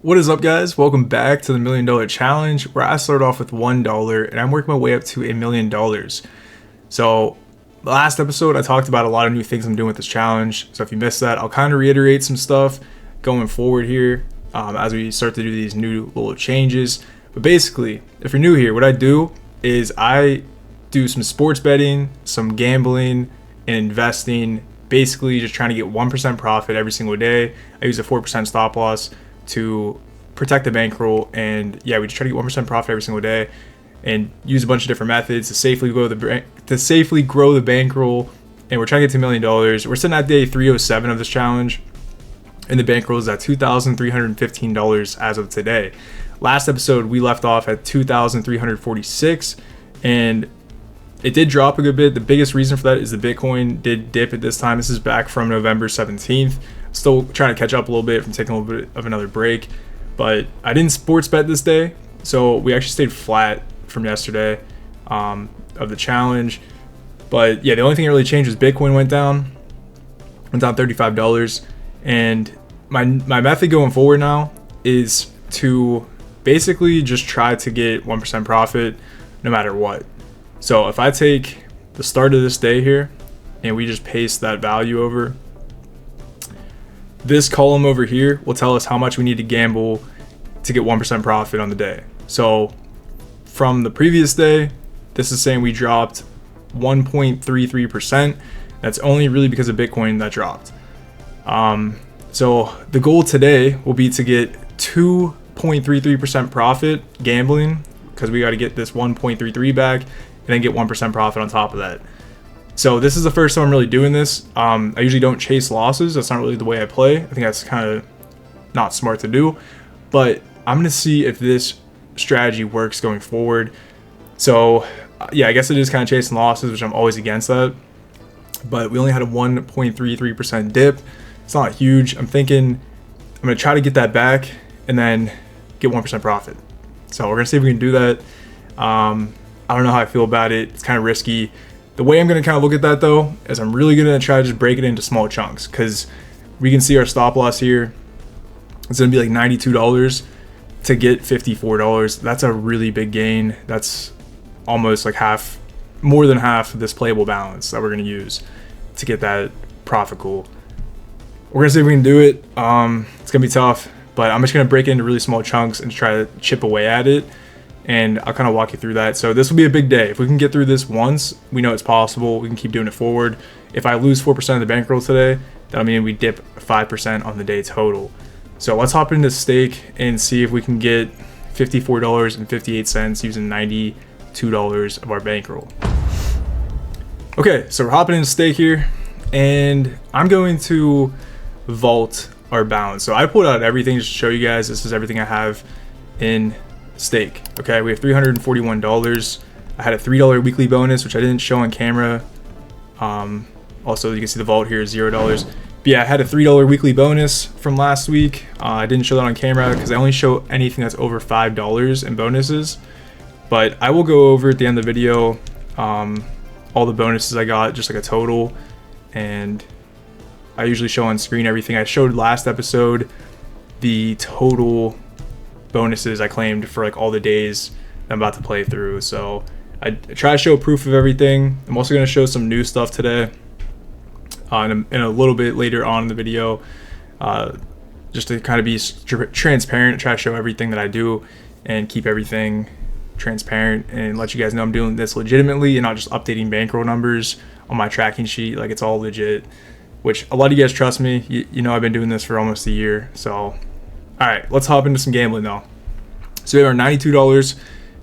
What is up, guys? Welcome back to the $1,000,000 challenge, where I start off with $1 and I'm working my way up to $1,000,000. So the last episode I talked about a lot of new things I'm doing with this challenge, so if you missed that, I'll kind of reiterate some stuff going forward here as we start to do these new little changes. But basically, if you're new here, what I do is I do some sports betting, some gambling, and investing, basically just trying to get 1% profit every single day. I use a 4% stop loss to protect the bankroll, and yeah, we just try to get 1% profit every single day and use a bunch of different methods to safely grow the bankroll. And we're trying to get to $1,000,000. We're sitting at day 307 of this challenge, and the bankroll is at $2,315 as of today. Last episode we left off at $2,346, and it did drop a good bit. The biggest reason for that is the Bitcoin did dip at this time. This is back from November 17th. Still trying to catch up a little bit from taking a little bit of another break, but I didn't sports bet this day, so we actually stayed flat from yesterday of the challenge. But yeah, the only thing that really changed was Bitcoin went down $35, and my method going forward now is to basically just try to get 1% profit no matter what. So if I take the start of this day here and we just paste that value over, this column over here will tell us how much we need to gamble to get 1% profit on the day. So from the previous day, this is saying we dropped 1.33%. That's only really because of Bitcoin that dropped. So the goal today will be to get 2.33% profit gambling, because we got to get this 1.33 back and then get 1% profit on top of that. So this is the first time I'm really doing this. I usually don't chase losses. That's not really the way I play. I think that's kind of not smart to do. But I'm going to see if this strategy works going forward. So yeah, I guess it is kind of chasing losses, which I'm always against that. But we only had a 1.33% dip. It's not huge. I'm thinking I'm going to try to get that back and then get 1% profit. So we're going to see if we can do that. I don't know how I feel about it. It's kind of risky. The way I'm going to kind of look at that, though, is I'm really going to try to just break it into small chunks, because we can see our stop loss here. It's going to be like $92 to get $54. That's a really big gain. That's almost like more than half of this playable balance that we're going to use to get that profit goal. We're going to see if we can do it. It's going to be tough, but I'm just going to break it into really small chunks and try to chip away at it. And I'll kind of walk you through that. So this will be a big day. If we can get through this once, we know it's possible. We can keep doing it forward. If I lose 4% of the bankroll today, that'll mean we dip 5% on the day total. So let's hop into stake and see if we can get $54.58 using $92 of our bankroll. Okay, so we're hopping into stake here, and I'm going to vault our balance. So I pulled out everything just to show you guys. This is everything I have in stake. Okay, we have $341. I had a $3 weekly bonus, which I didn't show on camera. Also, you can see the vault here is $0. But yeah, I had a $3 weekly bonus from last week. I didn't show that on camera because I only show anything that's over $5 in bonuses. But I will go over at the end of the video all the bonuses I got, just like a total. And I usually show on screen everything. I showed last episode the total bonuses I claimed for like all the days I'm about to play through. So I try to show proof of everything. I'm also going to show some new stuff today in a little bit later on in the video, just to kind of be transparent, try to show everything that I do and keep everything transparent and let you guys know I'm doing this legitimately and not just updating bankroll numbers on my tracking sheet. Like, it's all legit, which a lot of you guys trust me. You know I've been doing this for almost a year. So all right, let's hop into some gambling now. So we have our $92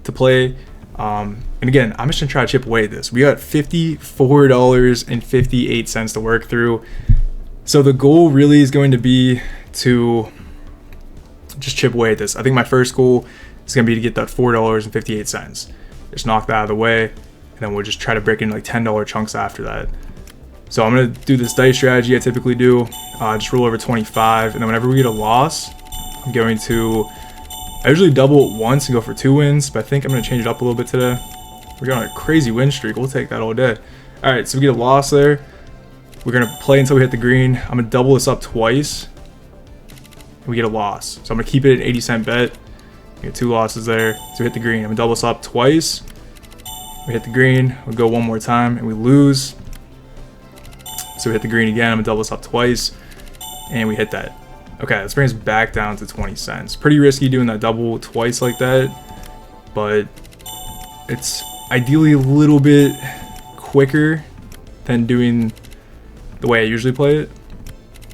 to play. And again, I'm just going to try to chip away at this. We got $54.58 to work through. So the goal really is going to be to just chip away at this. I think my first goal is going to be to get that $4.58. Just knock that out of the way, and then we'll just try to break into like $10 chunks after that. So I'm going to do this dice strategy I typically do. Just roll over 25, and then whenever we get a loss, I'm going to, I usually double it once and go for 2 wins, but I think I'm going to change it up a little bit today. We're going on a crazy win streak. We'll take that all day. All right, so we get a loss there. We're going to play until we hit the green. I'm going to double this up twice. and we get a loss. So I'm gonna keep it at 80-cent bet. Get 2 losses there. So we hit the green. I'm gonna double this up twice. We hit the green. We go one more time and we lose. So we hit the green again. I'm gonna double this up twice, and we hit that. Okay, let's bring us back down to 20 cents. Pretty risky doing that double twice like that, but it's ideally a little bit quicker than doing the way I usually play it.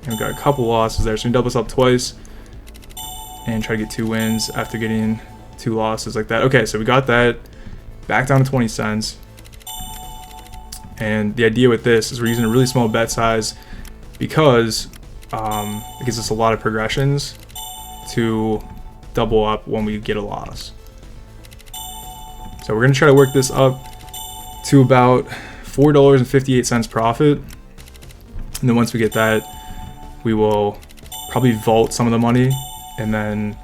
And we got a couple losses there, so we double this up twice and try to get 2 wins after getting 2 losses like that. Okay, so we got that back down to 20 cents. And the idea with this is we're using a really small bet size because it gives us a lot of progressions to double up when we get a loss. So we're going to try to work this up to about $4.58 profit. And then once we get that, we will probably vault some of the money and then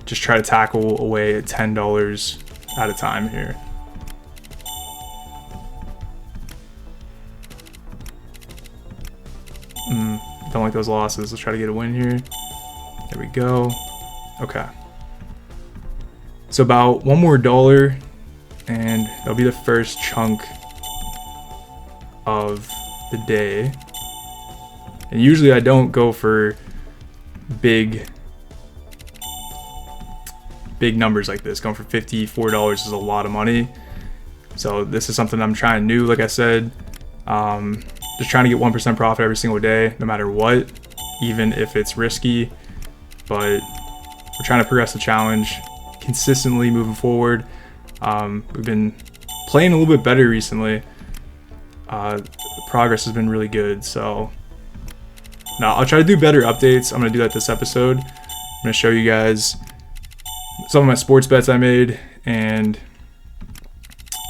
just try to tackle away at $10 at a time here. Don't like those losses. Let's try to get a win here. There we go. Okay. So about $1 more, and that'll be the first chunk of the day. And usually I don't go for big numbers like this. Going for $54 is a lot of money. So this is something I'm trying new, like I said. Just trying to get 1% profit every single day, no matter what, even if it's risky. But we're trying to progress the challenge consistently moving forward. We've been playing a little bit better recently. The progress has been really good. So now I'll try to do better updates. I'm going to do that this episode. I'm going to show you guys some of my sports bets I made and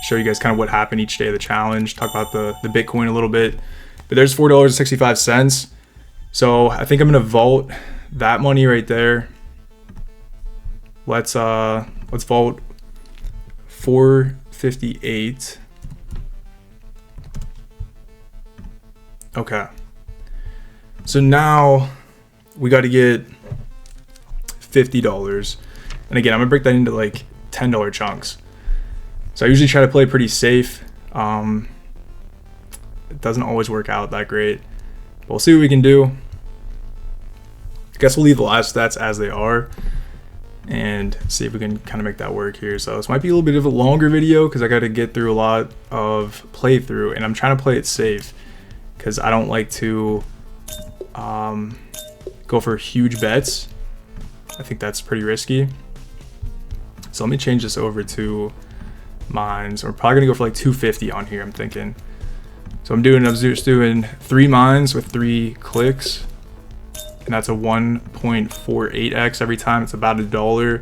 show you guys kind of what happened each day of the challenge, talk about the Bitcoin a little bit. But there's $4.65. So I think I'm gonna vault that money right there. Let's vault 458. Okay. So now we got to get $50. And again, I'm gonna break that into like $10 chunks. So I usually try to play pretty safe. It doesn't always work out that great, but we'll see what we can do. I guess we'll leave the live stats as they are and see if we can kind of make that work here. So this might be a little bit of a longer video because I got to get through a lot of playthrough, and I'm trying to play it safe because I don't like to go for huge bets. I think that's pretty risky. So let me change this over to mines. We're probably gonna go for like 250 on here, I'm thinking. So I'm just doing 3 mines with 3 clicks, and that's a 1.48x every time. It's about $1.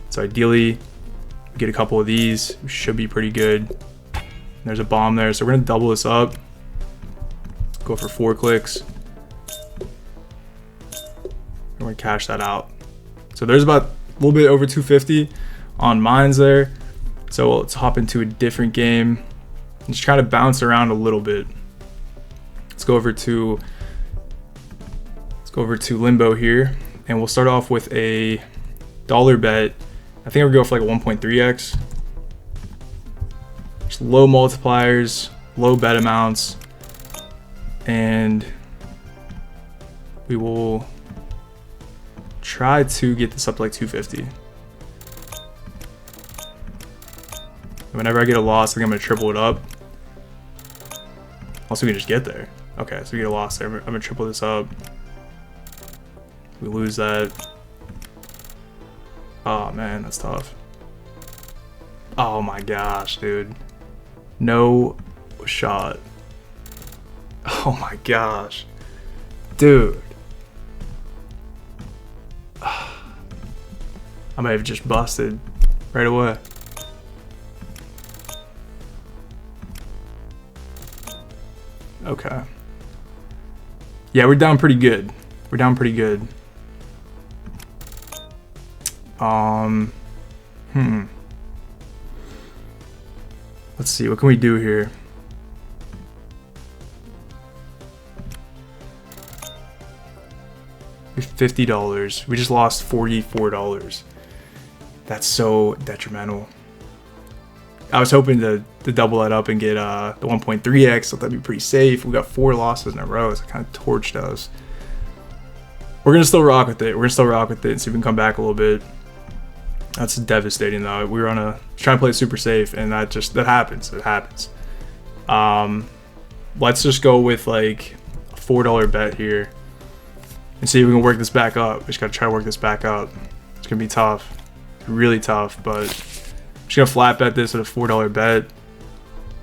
So ideally we get a couple of these, we should be pretty good. There's a bomb there, so we're gonna double this up, go for 4 clicks, and we're gonna cash that out. So there's about a little bit over 250 on mines there. So let's hop into a different game and just try to bounce around a little bit. Let's go over to Limbo here, and we'll start off with a $1 bet. I think we're going for like a 1.3x. Just low multipliers, low bet amounts, and we will try to get this up to like 250. Whenever I get a loss, I think I'm gonna triple it up. Also, we can just get there. Okay, so we get a loss there. I'm gonna triple this up. We lose that. Oh man, that's tough. Oh my gosh, dude. No shot. Oh my gosh. Dude. I might have just busted right away. Okay. Yeah, we're down pretty good. We're down pretty good. Let's see, what can we do here? We $50. We just lost $44. That's so detrimental. I was hoping to double that up and get the 1.3x, so that'd be pretty safe. We got 4 losses in a row, so it kind of torched us. We're gonna still rock with it. We're gonna still rock with it and see if we can come back a little bit. That's devastating though. We were trying to play it super safe, and that happens. It happens. Let's just go with like a $4 bet here and see if we can work this back up. We just gotta try to work this back up. It's gonna be tough, really tough, but I'm just gonna flat bet this at a $4 bet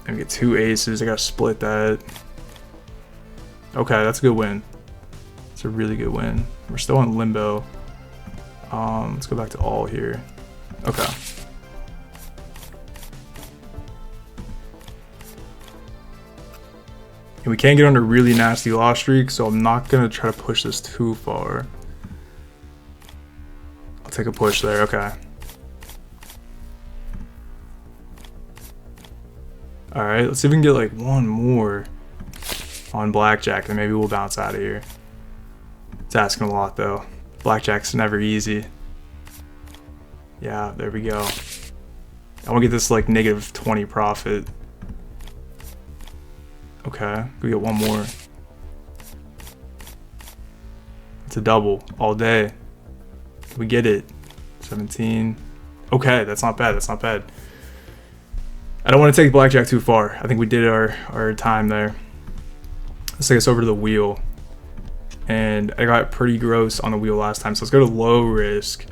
and get 2 aces. I gotta split that. Okay, that's a good win. It's a really good win. We're still in limbo. Let's go back to all here. Okay. And we can't get on a really nasty loss streak, so I'm not gonna try to push this too far. I'll take a push there. Okay. All right, let's see if we can get like one more on blackjack, and maybe we'll bounce out of here. It's asking a lot though. Blackjack's never easy. Yeah, there we go. I want to get this like -20 profit. Okay, we get one more. It's a double all day. We get it. 17. Okay, that's not bad. That's not bad. I don't want to take blackjack too far. I think we did our time there. Let's take us over to the wheel. And I got pretty gross on the wheel last time, so let's go to low risk.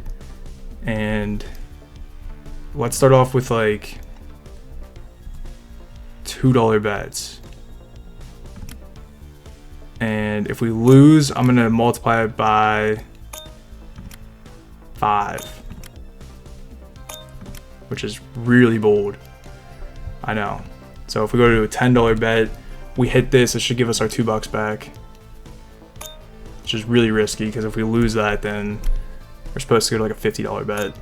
And let's start off with like $2 bets. And if we lose, I'm gonna multiply it by 5, which is really bold. I know. So if we go to a $10 bet, we hit this, it should give us our $2 back, which is really risky because if we lose that, then we're supposed to go to like a $50 bet.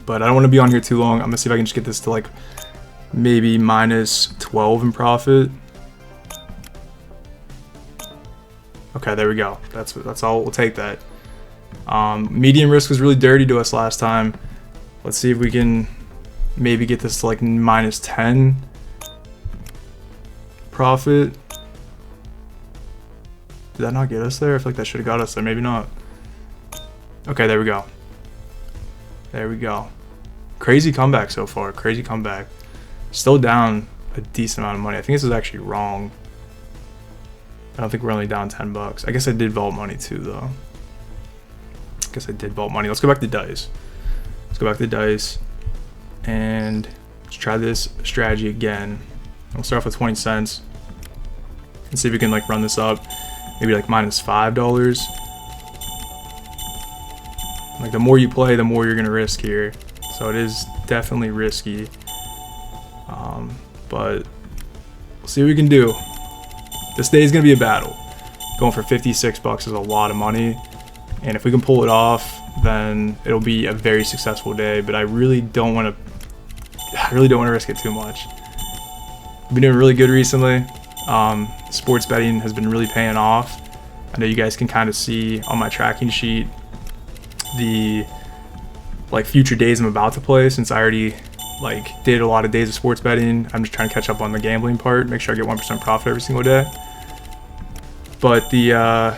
But I don't want to be on here too long. I'm gonna see if I can just get this to like maybe -12 in profit. Okay, there we go. That's all. We'll take that. Medium risk was really dirty to us last time. Let's see if we can maybe get this to like -10 profit. Did that not get us there? I feel like that should have got us there. Maybe not. Okay, there we go. There we go. Crazy comeback so far. Crazy comeback. Still down a decent amount of money. I think this is actually wrong. I don't think we're only down $10. I guess I did vault money too, though. I guess I did vault money. Let's go back to dice. Let's go back to dice. And let's try this strategy again. We'll start off with 20 cents. And see if we can like run this up. Maybe like -$5. Like the more you play, the more you're gonna risk here. So it is definitely risky. But we'll see what we can do. This day is gonna be a battle. Going for $56 is a lot of money. And if we can pull it off, then it'll be a very successful day. But I really don't want to risk it too much. I've been doing really good recently. Sports betting has been really paying off. I know you guys can kind of see on my tracking sheet the like future days I'm about to play, since I already like did a lot of days of sports betting. I'm just trying to catch up on the gambling part, make sure I get 1% profit every single day. But the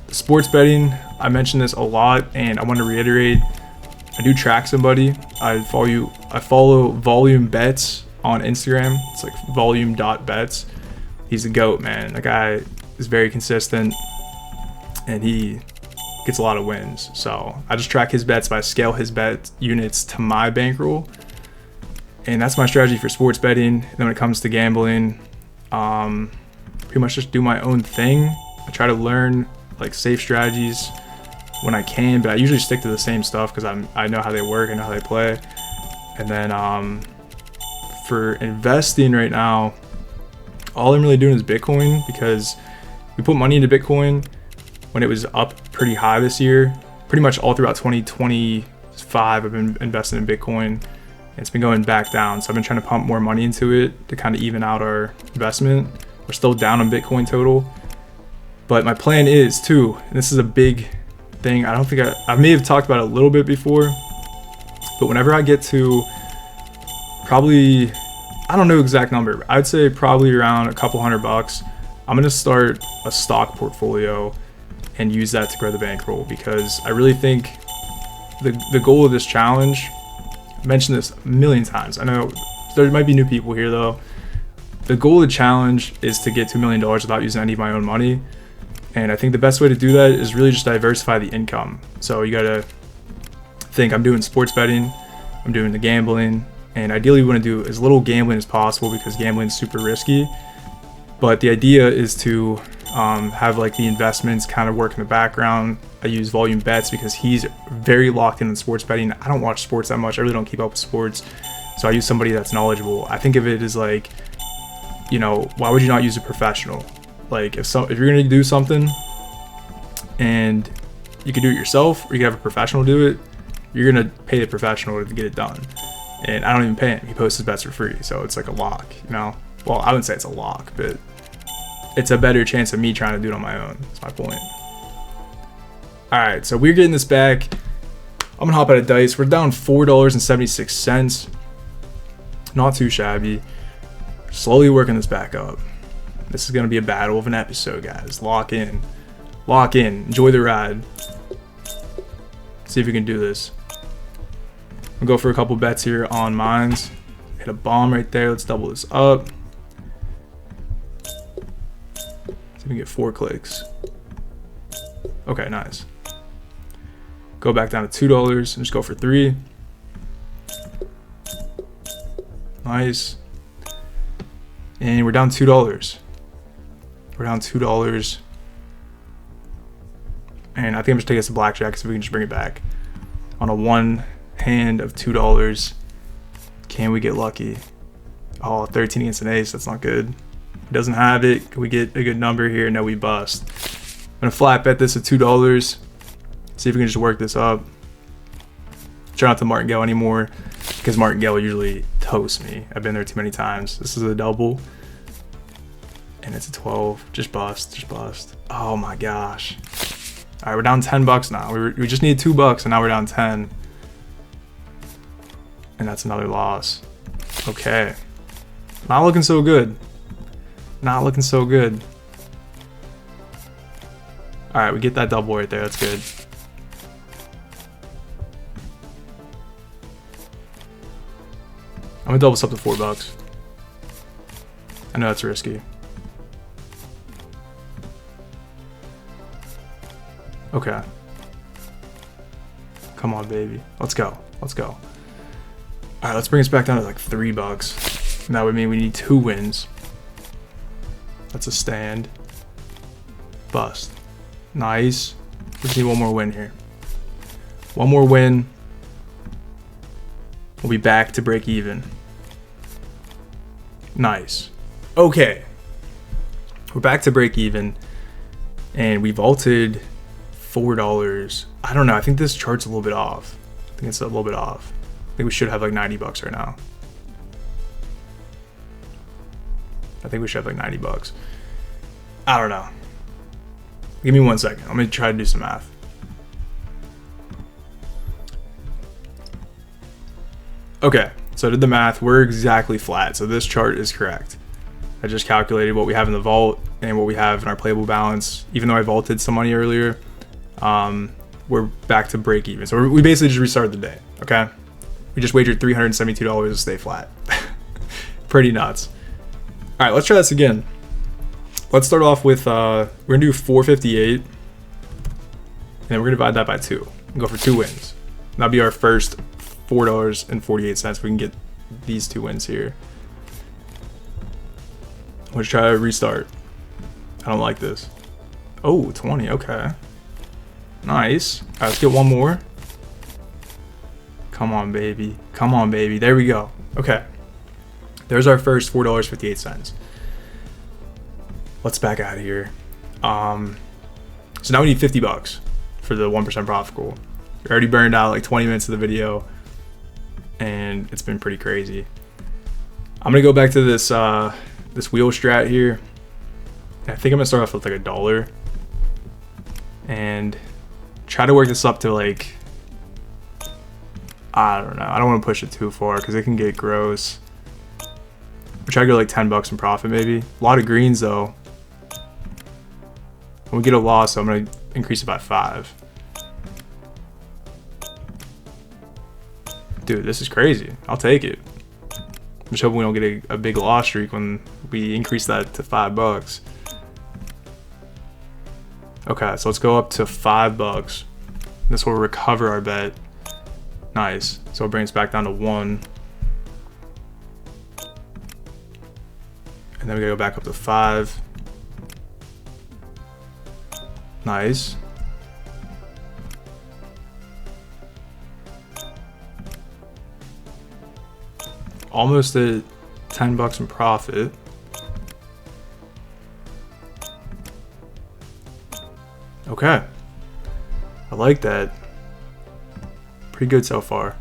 sports betting, I mentioned this a lot, and I want to reiterate, I do track somebody. I follow Volume Bets on Instagram. It's like volume.bets. He's a goat, man. That guy is very consistent and he gets a lot of wins. So I just track his bets, but I scale his bet units to my bankroll. And that's my strategy for sports betting. And then when it comes to gambling, pretty much just do my own thing. I try to learn like safe strategies when I can, but I usually stick to the same stuff because I know how they work and how they play. And then for investing right now, all I'm really doing is Bitcoin, because we put money into Bitcoin when it was up pretty high this year. Pretty much all throughout 2025, I've been investing in Bitcoin, and it's been going back down. So I've been trying to pump more money into it to kind of even out our investment. We're still down on Bitcoin total, But my plan is too, and this is a big thing. I don't think I may have talked about it a little bit before, but whenever I get to probably, I don't know exact number, but I'd say probably around a couple $100, I'm gonna start a stock portfolio and use that to grow the bankroll, because I really think the goal of this challenge, I mentioned this a million times, I know there might be new people here though, the goal of the challenge is to get $2 million without using any of my own money. And I think the best way to do that is really just diversify the income. So you gotta think, I'm doing sports betting, I'm doing the gambling, and ideally we wanna do as little gambling as possible because gambling is super risky. But the idea is to have like the investments kind of work in the background. I use Volume Bets because he's very locked in sports betting. I don't watch sports that much, I really don't keep up with sports. So I use somebody that's knowledgeable. I think of it as like, you know, why would you not use a professional? Like if you're gonna do something and you can do it yourself or you can have a professional do it, you're gonna pay the professional to get it done. And I don't even pay him, he posts his bets for free, so it's like a lock, you know? Well, I wouldn't say it's a lock, but it's a better chance of me trying to do it on my own. That's my point. Alright, so we're getting this back. I'm gonna hop out of dice. We're down $4.76. Not too shabby. Slowly working this back up. This is gonna be a battle of an episode, guys. Lock in. Lock in. Enjoy the ride. See if we can do this. I'll go for a couple bets here on mines. Hit a bomb right there. Let's double this up. See if we can get 4 clicks. Okay, nice. Go back down to $2 and just go for 3. Nice. And we're down $2. We're down $2. And I think I'm just taking us to blackjack so we can just bring it back. On a one hand of $2. Can we get lucky? Oh, 13 against an ace. That's not good. He doesn't have it. Can we get a good number here? No, we bust. I'm gonna flat bet this at $2. See if we can just work this up. Try not to martingale anymore because martingale usually toasts me. I've been there too many times. This is a double. And it's a 12. Just bust. Just bust. Oh my gosh. All right, we're down $10 now. We just need $2 and now we're down 10. And that's another loss. Okay. Not looking so good. Not looking so good. All right, we get that double right there. That's good. I'm gonna double this up to $4. I know that's risky. Okay. Come on, baby. Let's go. Let's go. All right, let's bring us back down to like $3. And that would mean we need 2 wins. That's a stand. Bust. Nice. We just need one more win here. One more win. We'll be back to break even. Nice. Okay. We're back to break even. And we vaulted $4. I don't know. I think this chart's a little bit off. I think it's a little bit off. I think we should have like $90 right now. I think we should have like $90. I don't know. Give me 1 second. I'm gonna try to do some math. Okay, so I did the math. We're exactly flat. So this chart is correct. I just calculated what we have in the vault and what we have in our playable balance. Even though I vaulted some money earlier, we're back to break even. So we basically just restarted the day. Okay, we just wagered $372 to stay flat. Pretty nuts. All right, let's try this again. Let's start off with we're gonna do 458, and then we're gonna divide that by 2 and go for 2 wins. That'll be our first $4.48. We can get these 2 wins here. Let's try to restart. I don't like this. Oh, 20. Okay. Nice. All right, let's get one more. Come on, baby. Come on, baby. There we go. Okay. There's our first $4.58. Let's back out of here. So now we need $50 for the 1% profit goal. We already burned out like 20 minutes of the video, and it's been pretty crazy. I'm gonna go back to this this wheel strat here. I think I'm gonna start off with like $1. and try to work this up to like, I don't know. I don't want to push it too far because it can get gross. We'll try to go like 10 bucks in profit maybe. A lot of greens though. When we get a loss, so I'm going to increase it by 5. Dude, this is crazy. I'll take it. I'm just hoping we don't get a big loss streak when we increase that to 5 bucks. Okay, so let's go up to 5 bucks. This will recover our bet. Nice. So it'll bring us back down to 1. And then we gotta go back up to 5. Nice. Almost at 10 bucks in profit. Okay. I like that. Pretty good so far.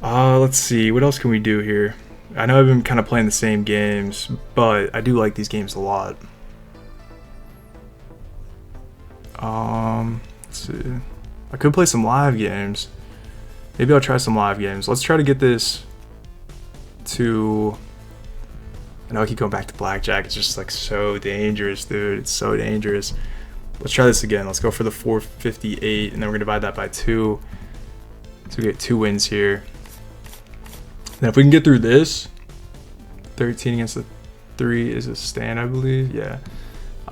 Let's see. What else can we do here? I know I've been kind of playing the same games, but I do like these games a lot. Let's see. I could play some live games. Maybe I'll try some live games. Let's try to get this to... I know I keep going back to blackjack. It's just like so dangerous, dude. It's so dangerous. Let's try this again. Let's go for the 458, and then we're gonna divide that by 2. So we get 2 wins here. Now if we can get through this, 13 against the 3 is a stand, I believe. Yeah.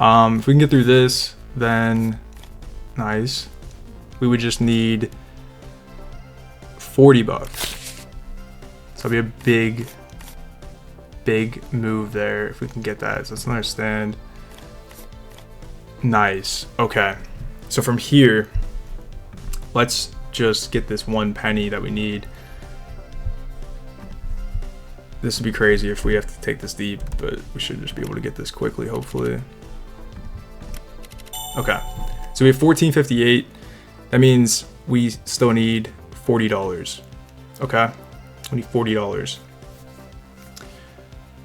If we can get through this, then nice. We would just need 40 bucks. So it'll be a big move there if we can get that. So let's understand. Nice. Okay. So from here, let's just get this 1 penny that we need. This would be crazy if we have to take this deep, but we should just be able to get this quickly, hopefully. Okay. So we have 14.58. That means we still need $40. Okay. We need $40.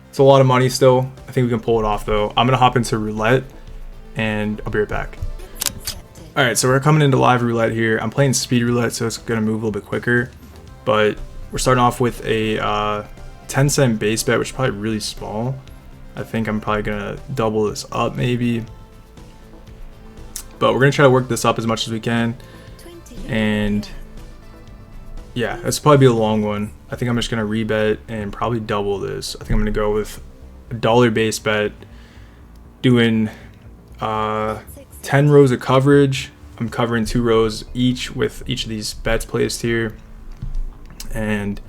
It's a lot of money still. I think we can pull it off though. I'm gonna hop into roulette and I'll be right back. All right, so we're coming into live roulette here. I'm playing speed roulette, so it's gonna move a little bit quicker, but we're starting off with a 10-cent base bet, which is probably really small. I think I'm probably gonna double this up maybe, but we're gonna try to work this up as much as we can. And yeah, it's probably be a long one. I think I'm just gonna rebet and probably double this. I think I'm gonna go with a $1 base bet, doing 10 rows of coverage. I'm covering 2 rows each with each of these bets placed here. And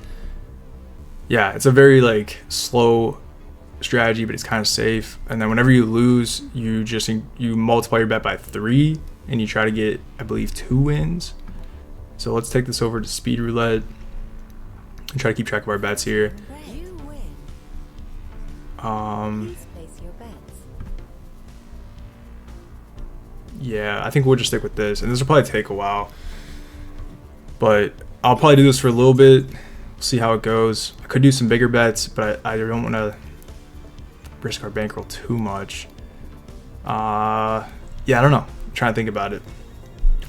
yeah, it's a very like slow strategy, but it's kind of safe. And then whenever you lose, you multiply your bet by 3 and you try to get, I believe, 2 wins. So let's take this over to speed roulette and try to keep track of our bets here. Yeah, I think we'll just stick with this, and this will probably take a while, but I'll probably do this for a little bit. We'll see how it goes. I could do some bigger bets, but I don't want to risk our bankroll too much. Yeah, I don't know. I'm trying to think about it.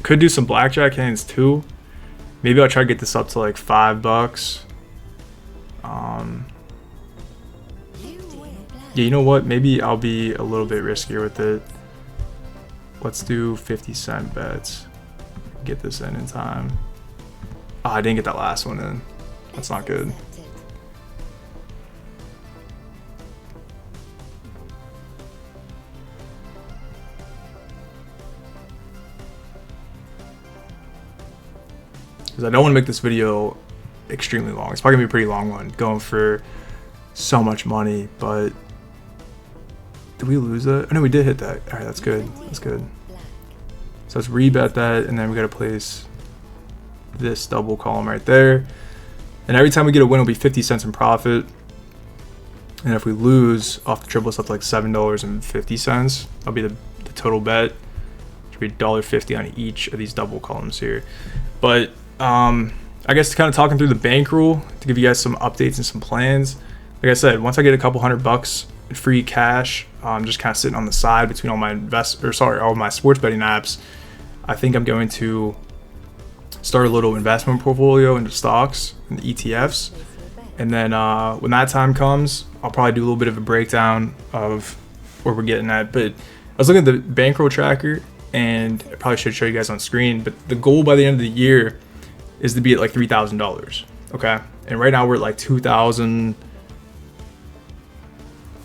Could do some blackjack hands too. Maybe I'll try to get this up to like $5. Yeah, you know what? Maybe I'll be a little bit riskier with it. Let's do 50-cent bets. Get this in time. Oh, I didn't get that last one in. That's not good. Because I don't want to make this video extremely long. It's probably gonna be a pretty long one, going for so much money. But did we lose that? Oh no, we did hit that. All right, that's good. That's good. So let's rebet that, and then we gotta place this double column right there. And every time we get a win, it'll be 50 cents in profit. And if we lose off the triple, it's up to like $7.50. That'll be the total bet. Should be $1.50 on each of these double columns here. But I guess kind of talking through the bankroll to give you guys some updates and some plans. Like I said, once I get a couple $100 in free cash, just kind of sitting on the side between all my all my sports betting apps. I think I'm going to start a little investment portfolio into stocks and ETFs, and then when that time comes, I'll probably do a little bit of a breakdown of where we're getting at. But I was looking at the Bankroll tracker, and I probably should show you guys on screen, but the goal by the end of the year is to be at like $3,000. Okay, and right now we're at like 2,000,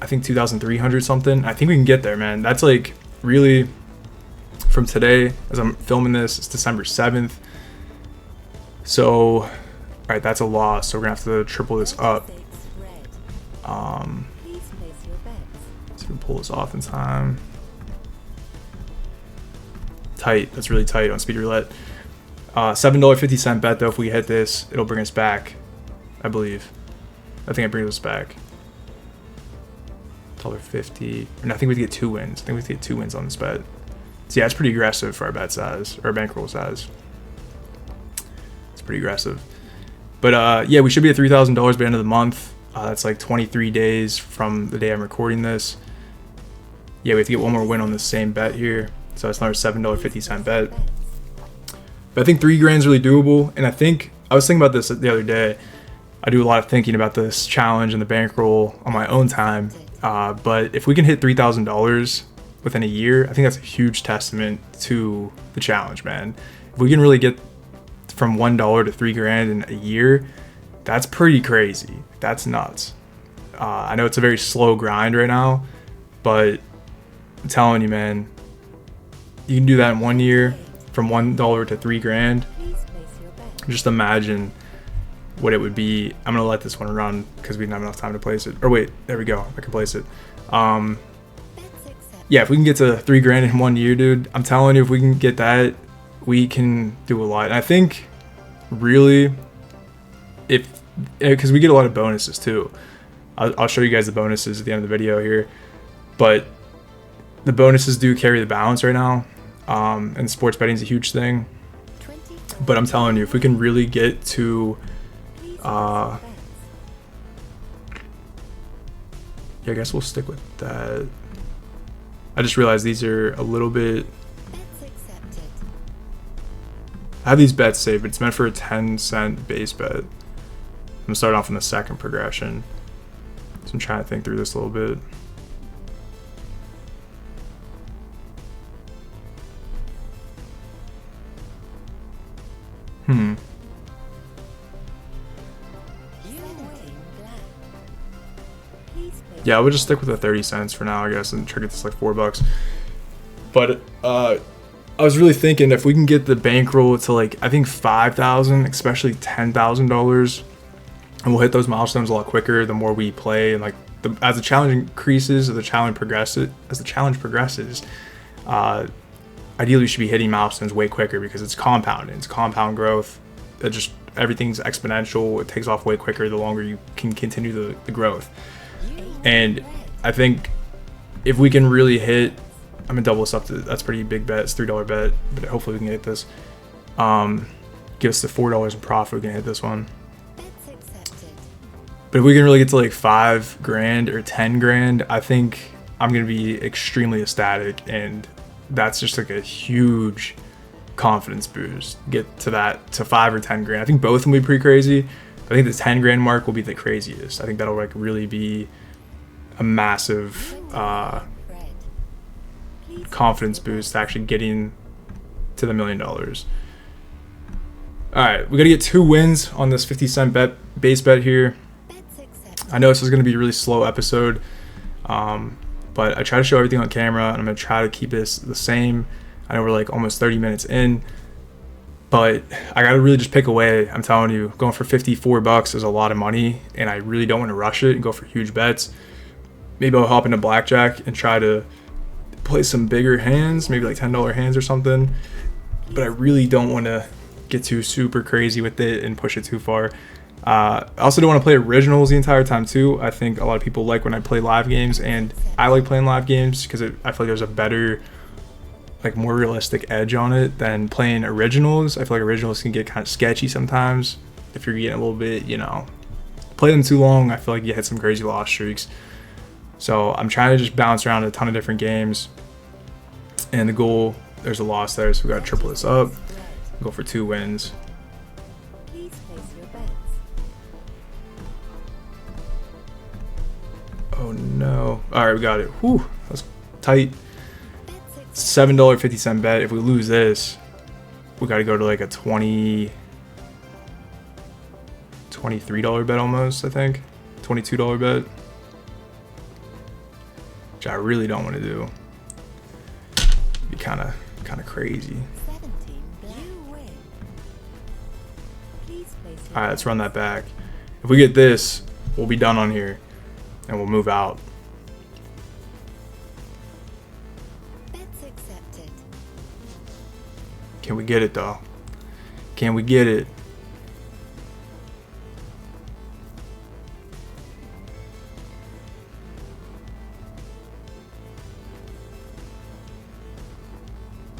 I think 2,300 something. I think we can get there, man. That's like really from today, as I'm filming this, it's December 7th. So, all right, that's a loss. So we're gonna have to triple this up. So we can pull this off in time. Tight. That's really tight on speed roulette. $7.50 bet though. If we hit this, it'll bring us back, I believe. I think it brings us back. $1.50. And I think we get 2 wins. I think we get 2 wins on this bet. So yeah, it's pretty aggressive for our bet size, or our bankroll size. It's pretty aggressive. But yeah, we should be at $3,000 by the end of the month. That's like 23 days from the day I'm recording this. Yeah, we have to get one more win on the same bet here. So it's another $7.50 bet. But I think $3,000 is really doable. And I think, I was thinking about this the other day. I do a lot of thinking about this challenge and the bankroll on my own time. But if we can hit $3,000 within a year, I think that's a huge testament to the challenge, man. If we can really get from $1 to $3,000 in a year, that's pretty crazy. That's nuts. I know it's a very slow grind right now, but I'm telling you, man, you can do that in 1 year, from $1 to $3,000. Just imagine what it would be. I'm gonna let this one run because we didn't have enough time to place it. Or wait, there we go. I can place it. Yeah, if we can get to $3,000 in 1 year, dude, I'm telling you, if we can get that, we can do a lot. And I think really, because we get a lot of bonuses too. I'll show you guys the bonuses at the end of the video here, but the bonuses do carry the balance right now. And sports betting is a huge thing. But I'm telling you, if we can really get to yeah, I guess we'll stick with that. I just realized these are a little bit, I have these bets saved, but it's meant for a 10-cent base bet. I'm gonna start off in the second progression. So I'm trying to think through this a little bit. Yeah, I would just stick with the 30 cents for now, I guess, and try to get this like $4. But I was really thinking if we can get the bankroll to like, I think $5,000, especially $10,000, and we'll hit those milestones a lot quicker the more we play, and like as the challenge increases, as the challenge progresses, ideally we should be hitting milestones way quicker because it's compounding. It's compound growth. It just, everything's exponential. It takes off way quicker the longer you can continue the growth. And I think if we can really hit, I'm gonna double this up to, that's a pretty big bet. It's a $3 bet, but hopefully we can hit this. Give us the $4 in profit. We can hit this one. But if we can really get to like $5,000 or $10,000, I think I'm gonna be extremely ecstatic, and that's just like a huge confidence boost. Get to that, to $5,000 or $10,000. I think both will be pretty crazy. I think the $10,000 mark will be the craziest. I think that'll like really be a massive confidence boost to actually getting to the $1 million. All right, we got to get 2 wins on this 50-cent base bet here. I know this is going to be a really slow episode, but I try to show everything on camera, and I'm going to try to keep this the same. I know we're like almost 30 minutes in, but I got to really just pick away. I'm telling you, going for $54 is a lot of money, and I really don't want to rush it and go for huge bets. Maybe I'll hop into blackjack and try to play some bigger hands, maybe like $10 hands or something. But I really don't want to get too super crazy with it and push it too far. I also don't want to play originals the entire time too. I think a lot of people like when I play live games, and I like playing live games because I feel like there's a better, like more realistic edge on it than playing originals. I feel like originals can get kind of sketchy sometimes if you're getting a little bit, you know, play them too long. I feel like you hit some crazy loss streaks. So I'm trying to just bounce around a ton of different games. And the goal, there's a loss there, so we gotta triple this up. Go for 2 wins. Please place your bets. Oh no. Alright, we got it. Whew, that's tight. $7.50 bet. If we lose this, we gotta go to like a $23 bet almost, I think. $22 bet. Which I really don't want to do. Be kind of crazy. 17 you win. Please place your Alright, let's run that back. If we get this, we'll be done on here. And we'll move out. bets accepted. Can we get it though? Can we get it?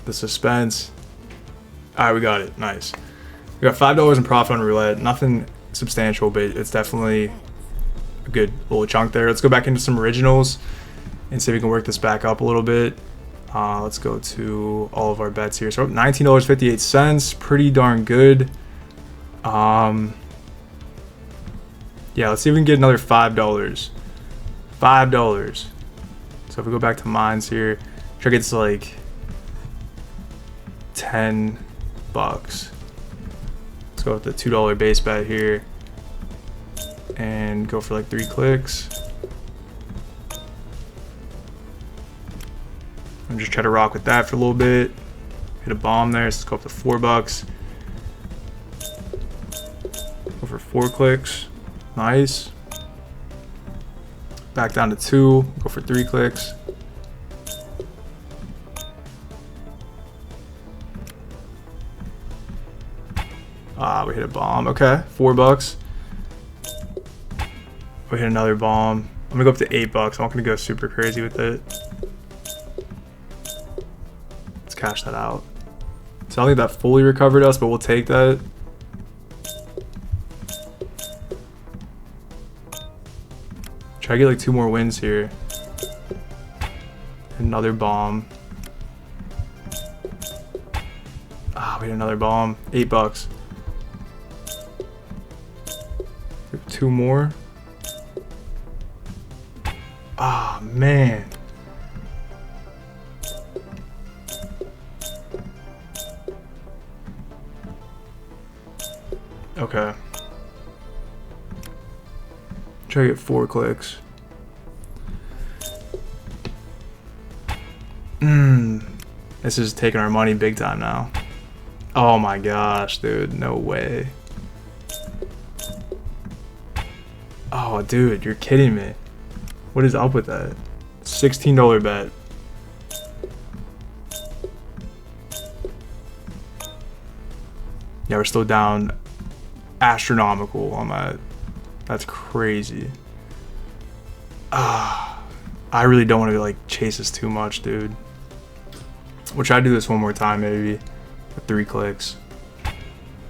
The suspense. Alright, we got it. Nice. We got $5 in profit on roulette. Nothing substantial, but it's definitely a good little chunk there. Let's go back into some originals and see if we can work this back up a little bit. Let's go to all of our bets here. So $19.58, pretty darn good. Yeah, let's see if we can get another $5. $5. So if we go back to mines here, try to get to like $10. Let's go with the $2 base bet here and go for like 3 clicks. And just try to rock with that for a little bit. Hit a bomb there, so let's go up to $4. Go for 4 clicks. Nice. Back down to 2, go for 3 clicks. Ah, we hit a bomb. Okay, $4. We hit another bomb. I'm gonna go up to $8. I'm not gonna go super crazy with it. Let's cash that out. So I don't think that fully recovered us, but we'll take that. Try to get like 2 more wins here. Another bomb. Ah, we hit another bomb. $8. 2 more. Ah, man. Okay. Try to get 4 clicks. This is taking our money big time now. Oh my gosh, dude. No way. Oh, dude, you're kidding me. What is up with that? $16 bet. Yeah, we're still down astronomical on that. That's crazy. I really don't want to like chase this too much, dude. We'll try to do this one more time, maybe. With 3 clicks.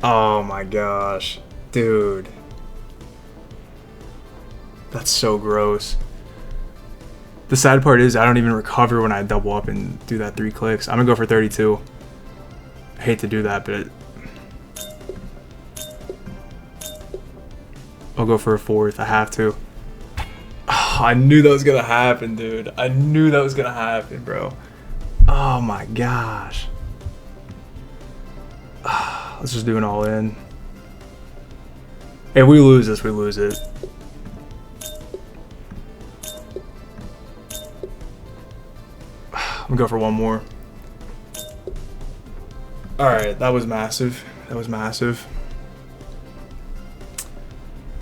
Oh my gosh. Dude. That's so gross. The sad part is I don't even recover when I double up and do that 3 clicks. I'm gonna go for 32. I hate to do that, but I'll go for a 4th. I have to. Oh, I knew that was gonna happen, dude. I knew that was gonna happen, bro. Oh my gosh. Let's just do an all in. If we lose this, we lose it. I'm gonna go for 1 more. Alright, that was massive. That was massive.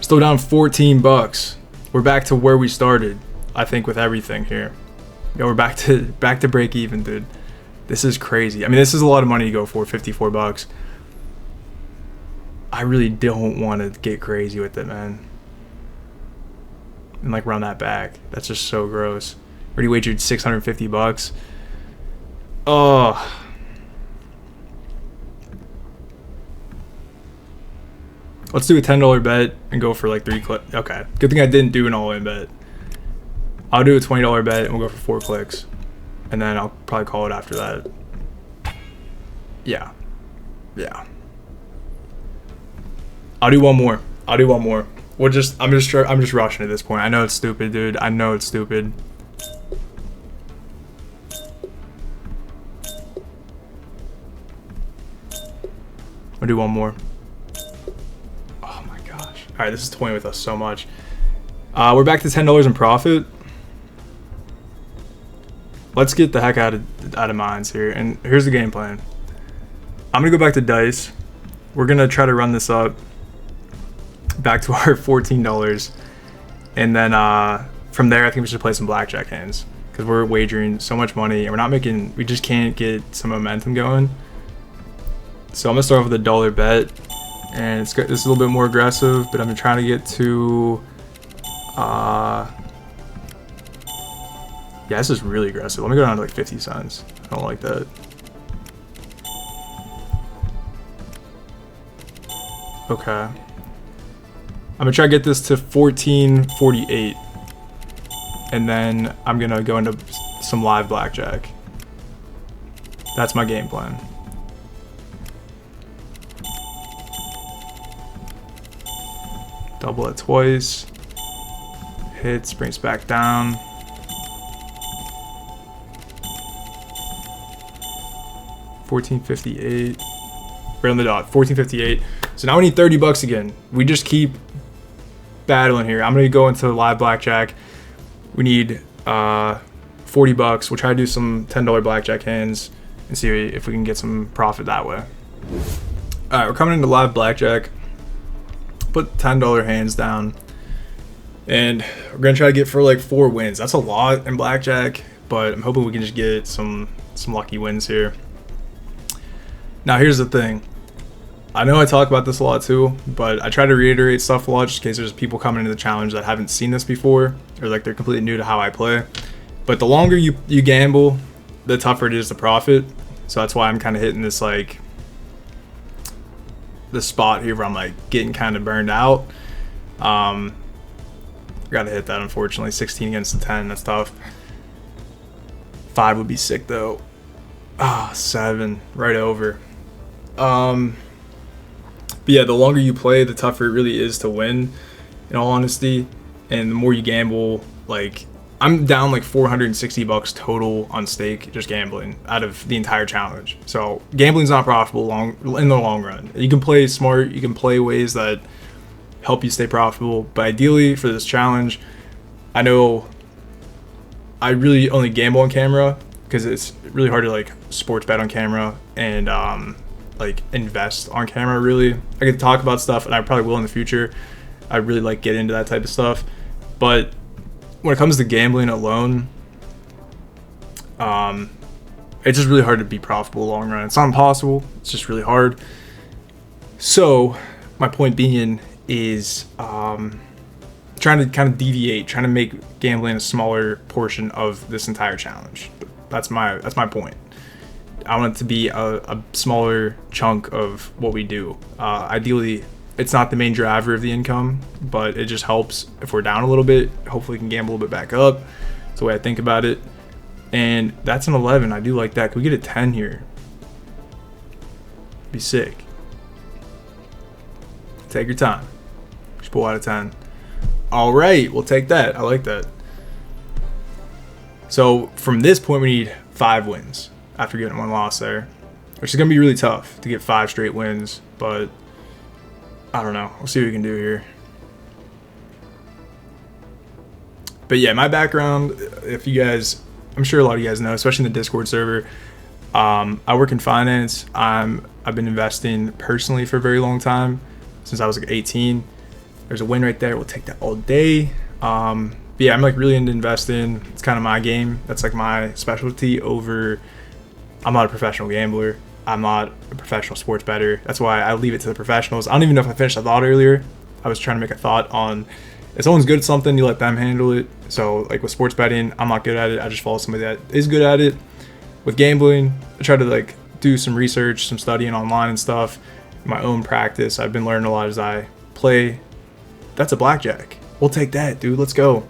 Still down $14. We're back to where we started, I think, with everything here. Yeah, we're back to break even, dude. This is crazy. I mean, this is a lot of money to go for, $54. I really don't want to get crazy with it, man. And like run that back. That's just so gross. Already wagered $650. Oh. Let's do a $10 bet and go for like 3 clicks. Okay. Good thing I didn't do an all-in bet. I'll do a $20 bet and we'll go for 4 clicks. And then I'll probably call it after that. Yeah. Yeah. I'll do one more. I'm just rushing at this point. I know it's stupid, dude. I know it's stupid. I'll do one more. Oh my gosh. All right, this is toying with us so much. We're back to $10 in profit. Let's get the heck out of minds here. And here's the game plan. I'm gonna go back to dice. We're gonna try to run this up back to our $14, and then from there I think we should play some blackjack hands because we're wagering so much money and we're not making. We just can't get some momentum going. So I'm gonna start off with a dollar bet, and this is a little bit more aggressive, but I'm trying to get to. Yeah, this is really aggressive. Let me go down to like 50 cents. I don't like that. Okay. I'm gonna try to get this to 14.48, and then I'm gonna go into some live blackjack. That's my game plan. Double it twice. Hits, brings back down. $14.58. Right on the dot. 14.58. So now we need 30 bucks again. We just keep battling here. I'm gonna go into live blackjack. We need 40 bucks. We'll try to do some $10 blackjack hands and see if we can get some profit that way. All right, we're coming into live blackjack. Put $10 hands down, and we're gonna try to get for like 4 wins. That's a lot in blackjack, but I'm hoping we can just get some lucky wins here. Now here's the thing. I know I talk about this a lot too, but I try to reiterate stuff a lot just in case there's people coming into the challenge that haven't seen this before, or like they're completely new to how I play. But the longer you gamble, the tougher it is to profit. So that's why I'm kind of hitting this like the spot here where I'm like getting kind of burned out. Gotta hit that, unfortunately. 16 against the 10, that's tough. 5 would be sick though. 7 right over. But yeah, the longer you play, the tougher it really is to win, in all honesty. And the more you gamble, like I'm down like 460 bucks total on stake just gambling out of the entire challenge. So gambling's not profitable in the long run. You can play smart, you can play ways that help you stay profitable, but ideally for this challenge, I know I really only gamble on camera because it's really hard to like sports bet on camera and like invest on camera. Really, I could talk about stuff, and I probably will in the future. I really like get into that type of stuff, but when it comes to gambling alone, it's just really hard to be profitable long run. It's not impossible, it's just really hard. So my point being is trying to kind of deviate, trying to make gambling a smaller portion of this entire challenge. That's my point. I want it to be a smaller chunk of what we do. Ideally, it's not the main driver of the income, but it just helps if we're down a little bit. Hopefully we can gamble a little bit back up. That's the way I think about it. And that's an 11. I do like that. Can we get a 10 here? Be sick. Take your time. Just pull out a 10. All right, we'll take that. I like that. So from this point, we need 5 wins after getting 1 loss there, which is going to be really tough to get 5 straight wins, but I don't know. We'll see what we can do here. But yeah, my background, if you guys, I'm sure a lot of you guys know, especially in the Discord server, I work in finance. I've been investing personally for a very long time, since I was like 18. There's a win right there. We'll take that all day. But yeah, I'm like really into investing. It's kind of my game. That's like my specialty over. I'm not a professional gambler. I'm not a professional sports bettor. That's why I leave it to the professionals. I don't even know if I finished a thought earlier. I was trying to make a thought on if someone's good at something, you let them handle it. So like with sports betting, I'm not good at it. I just follow somebody that is good at it. With gambling, I try to like do some research, some studying online and stuff. My own practice. I've been learning a lot as I play. That's a blackjack. We'll take that, dude. Let's go.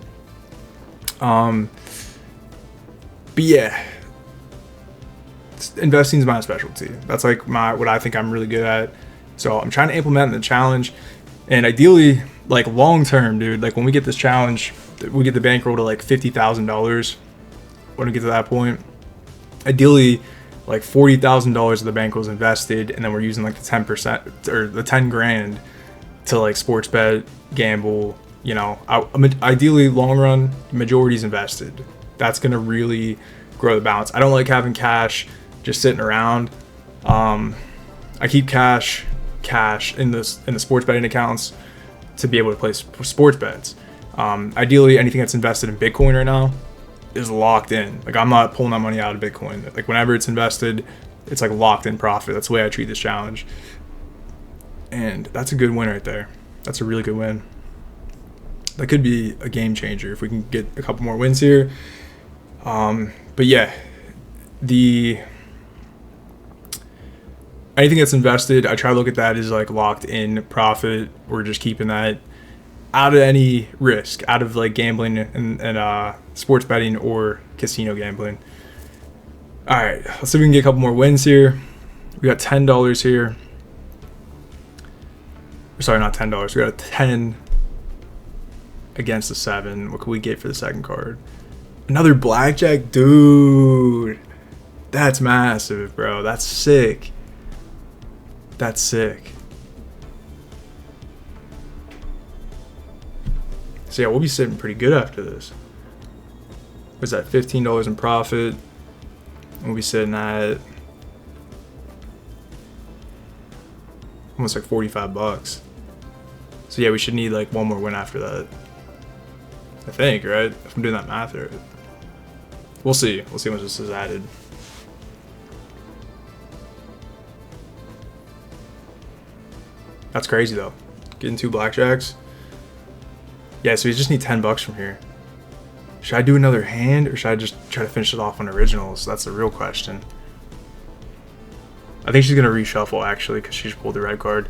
But yeah, investing is my specialty. That's like what I think I'm really good at. So I'm trying to implement the challenge, and ideally, like long term, dude. Like when we get this challenge, we get the bankroll to like $50,000. When we get to that point, ideally, like $40,000 of the bankroll is invested, and then we're using like the 10% or the 10 grand to like sports bet, gamble. You know, ideally, long run, majority's invested. That's gonna really grow the balance. I don't like having cash just sitting around. I keep cash in the sports betting accounts to be able to place sports bets. Ideally, anything that's invested in Bitcoin right now is locked in. Like I'm not pulling that money out of Bitcoin. Like whenever it's invested, it's like locked in profit. That's the way I treat this challenge. And that's a good win right there. That's a really good win. That could be a game changer if we can get a couple more wins here. But yeah, anything that's invested, I try to look at that as like locked in profit. We're just keeping that out of any risk, out of like gambling and sports betting or casino gambling. All right, let's see if we can get a couple more wins here. We got $10 here. Sorry, not $10. We got a 10 against the 7. What can we get for the second card? Another blackjack, dude. That's massive, bro. That's sick. That's sick. So yeah, we'll be sitting pretty good after this. What's that? $15 in profit. We'll be sitting at almost like 45 bucks. So yeah, we should need like one more win after that. I think, right? If I'm doing that math right. We'll see. We'll see how much this is added. That's crazy though. Getting 2 blackjacks. Yeah, so we just need 10 bucks from here. Should I do another hand or should I just try to finish it off on originals? That's the real question. I think she's gonna reshuffle actually because she just pulled the red card.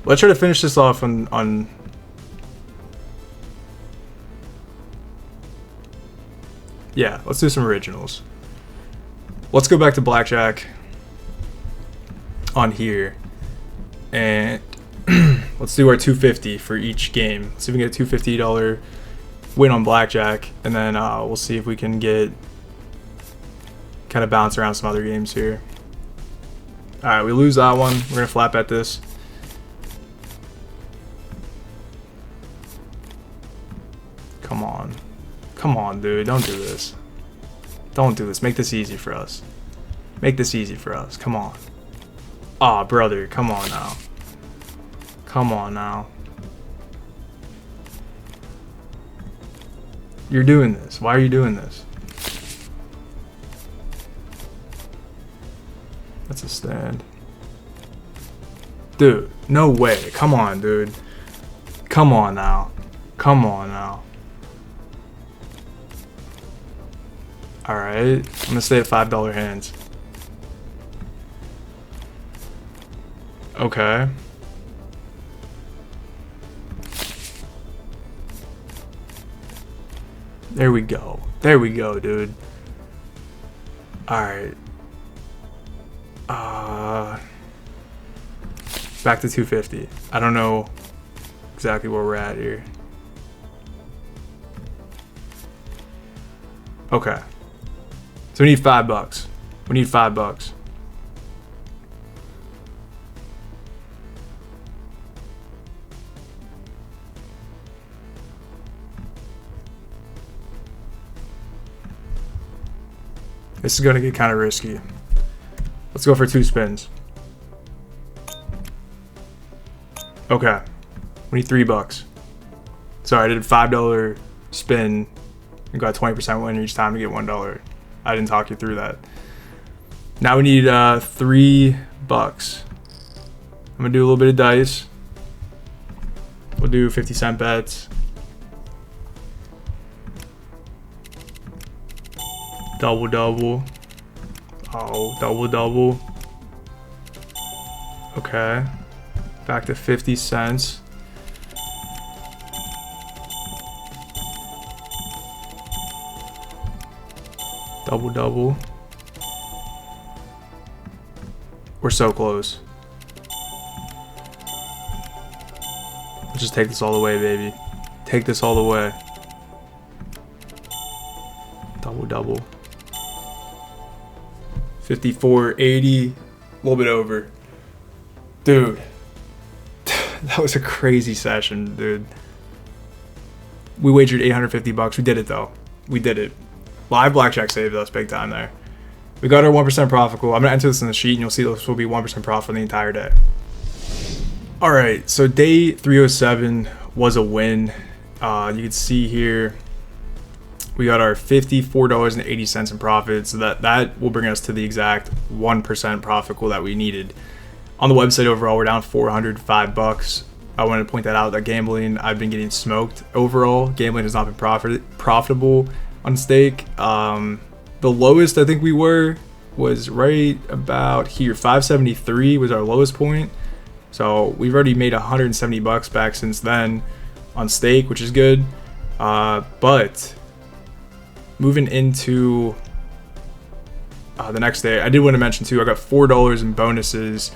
Let's try to finish this off on yeah, let's do some originals. Let's go back to blackjack on here. And let's do our $250 for each game. Let's see if we can get a $250 win on blackjack. And then we'll see if we can get kind of bounce around some other games here. Alright, we lose that one. We're going to flat bet this. Come on. Come on, dude. Don't do this. Don't do this. Make this easy for us. Make this easy for us. Come on. Aw, brother. Come on now. Come on now. You're doing this. Why are you doing this? That's a stand. Dude, no way. Come on, dude. Come on now. Come on now. Alright. I'm gonna stay at $5 hands. Okay. There we go. There we go, dude. Alright. Back to 250. I don't know exactly where we're at here. Okay. So we need $5. We need $5. This is going to get kind of risky. Let's go for 2 spins. Okay. We need $3. Sorry, I did a $5 spin and got 20% win each time to get $1. I didn't talk you through that. Now we need $3. I'm going to do a little bit of dice. We'll do 50-cent bets. Double double. Oh, double double. Okay. Back to 50 cents. Double, double. We're so close. Let's just take this all the way, baby. Take this all the way. Double, double. 54, 80, a little bit over. Dude, that was a crazy session, dude. We wagered 850 bucks. We did it though. We did it. Live blackjack saved us big time there. We got our 1% profit goal. I'm gonna enter this in the sheet and you'll see this will be 1% profit the entire day. All right, so day 307 was a win. You can see here we got our $54.80 in profit, so that will bring us to the exact 1% profit goal that we needed. On the website overall, we're down 405 bucks. I wanted to point that out, that gambling, I've been getting smoked. Overall, gambling has not been profitable on stake. The lowest I think we were was right about here. 573 was our lowest point. So we've already made 170 bucks back since then on stake, which is good. But moving into the next day, I did want to mention too, I got $4 in bonuses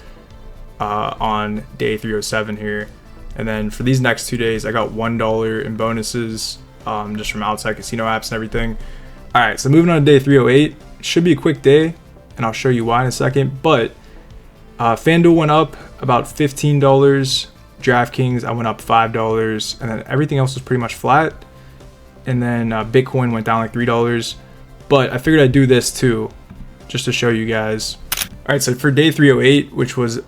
on day 307 here. And then for these next 2 days, I got $1 in bonuses just from outside casino apps and everything. All right, so moving on to day 308, should be a quick day, and I'll show you why in a second. But FanDuel went up about $15. DraftKings, I went up $5, and then everything else was pretty much flat. And then Bitcoin went down like $3. But I figured I'd do this too, just to show you guys. All right, so for day 308, which was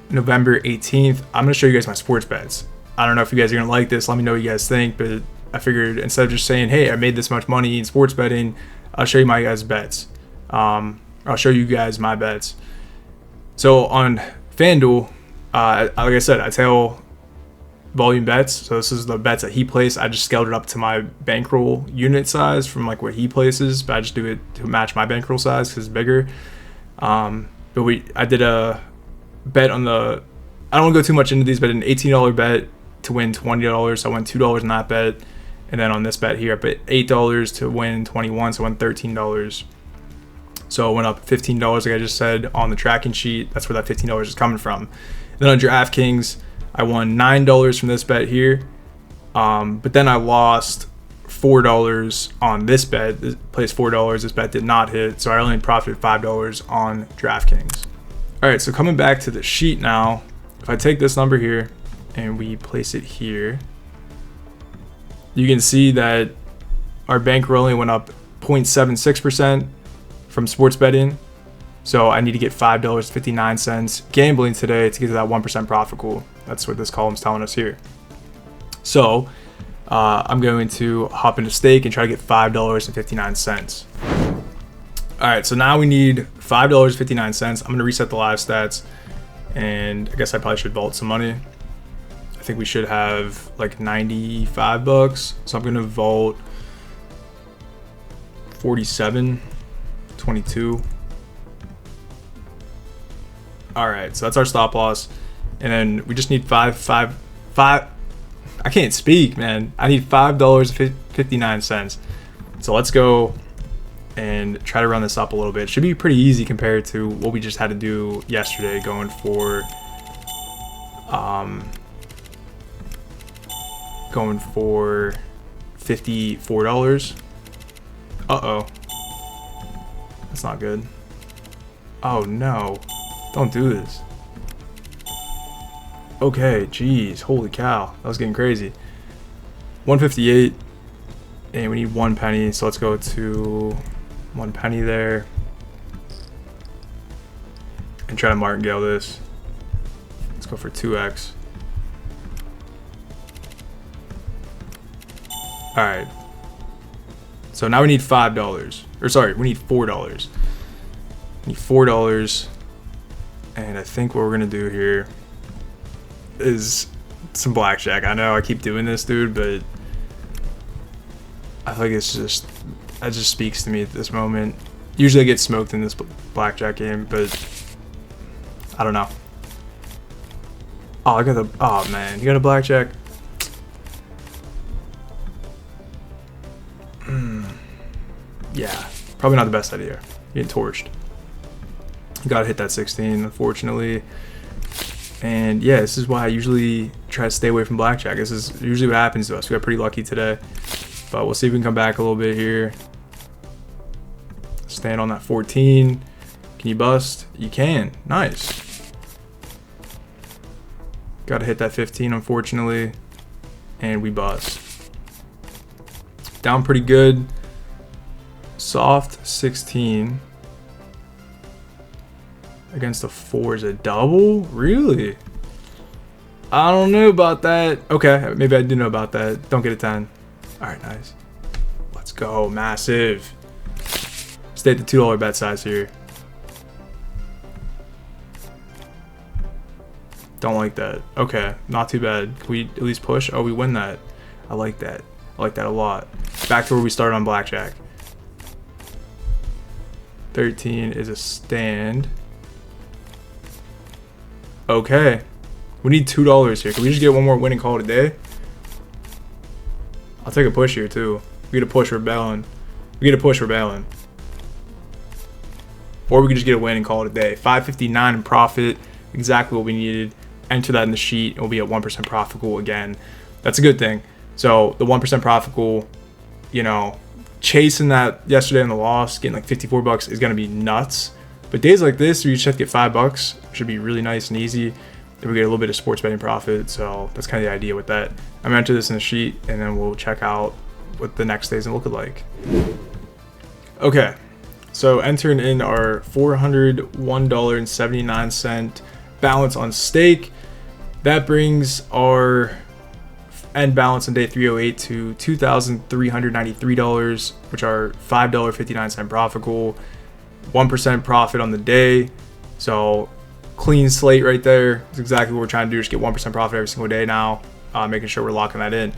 November 18th, I'm gonna show you guys my sports bets. I don't know if you guys are gonna like this. Let me know what you guys think, but I figured instead of just saying, hey, I made this much money in sports betting, I'll show you my guys' bets. I'll show you guys my bets. So on FanDuel, like I said, I tell volume bets. So this is the bets that he placed. I just scaled it up to my bankroll unit size from like what he places, but I just do it to match my bankroll size because it's bigger. But I did a bet on the, I don't want to go too much into these, but an $18 bet to win $20. So I won $2 in that bet. And then on this bet here, I bet $8 to win 21, so I won $13. So it went up $15, like I just said on the tracking sheet. That's where that $15 is coming from. Then on DraftKings, I won $9 from this bet here. But then I lost $4 on this bet. This placed $4. This bet did not hit, so I only profited $5 on DraftKings. All right, so coming back to the sheet now, if I take this number here and we place it here, you can see that our bankroll only went up 0.76% from sports betting. So I need to get $5.59 gambling today to get to that 1% profit goal. That's what this column's telling us here. So I'm going to hop into stake and try to get $5.59. All right, so now we need $5.59. I'm gonna reset the live stats, and I guess I probably should vault some money. I think we should have like 95 bucks. So I'm gonna vault 47.22. All right, so that's our stop loss, and then we just need five. I can't speak, man. I need $5.59. So let's go and try to run this up a little bit. It should be pretty easy compared to what we just had to do yesterday, going for $54. Uh-oh. That's not good. Oh no. Don't do this. Okay, geez, holy cow. That was getting crazy. 158, and we need 1 penny, so let's go to 1 penny there. And try to martingale this. Let's go for 2x. Alright. So now we need $5. Or sorry, we need $4. We need $4. And I think what we're gonna do here is some blackjack. I know I keep doing this, dude, but I feel like it's just, that just speaks to me at this moment. Usually I get smoked in this blackjack game, but I don't know. Oh, I got the, oh man, you got a blackjack? Yeah, Probably not the best idea. Getting torched. You gotta hit that 16, unfortunately. And yeah, this is why I usually try to stay away from blackjack. This is usually what happens to us. We got pretty lucky today, but we'll see if we can come back a little bit here. Stand on that 14. Can you bust? You can. Nice. Got to hit that 15, unfortunately, and we bust. Down pretty good. Soft 16 against the 4 is a double? Really? I don't know about that. Okay, maybe I do know about that. Don't get a 10. All right, nice. Let's go. Massive. Stay at the $2 bet size here. Don't like that. Okay, not too bad. Can we at least push? Oh, we win that. I like that. I like that a lot. Back to where we started on blackjack. 13 is a stand. Okay. We need $2 here. Can we just get one more win and call it a day? I'll take a push here too. We get a push for bailing. We get a push for bailing. Or we could just get a win and call it a day. 559 in profit. Exactly what we needed. Enter that in the sheet. It will be a 1% profit goal again. That's a good thing. So the 1% profit goal, you know, chasing that yesterday in the loss, getting like 54 bucks is going to be nuts. But days like this where you just have to get $5 should be really nice and easy. Then we get a little bit of sports betting profit. So that's kind of the idea with that. I'm going to enter this in the sheet and then we'll check out what the next day's going to look like. Okay. So entering in our $401.79 balance on stake. That brings our end balance on day 308 to $2,393, which are $5.59 profit goal. 1% profit on the day. So clean slate right there. That's exactly what we're trying to do. Just get 1% profit every single day now, making sure we're locking that in.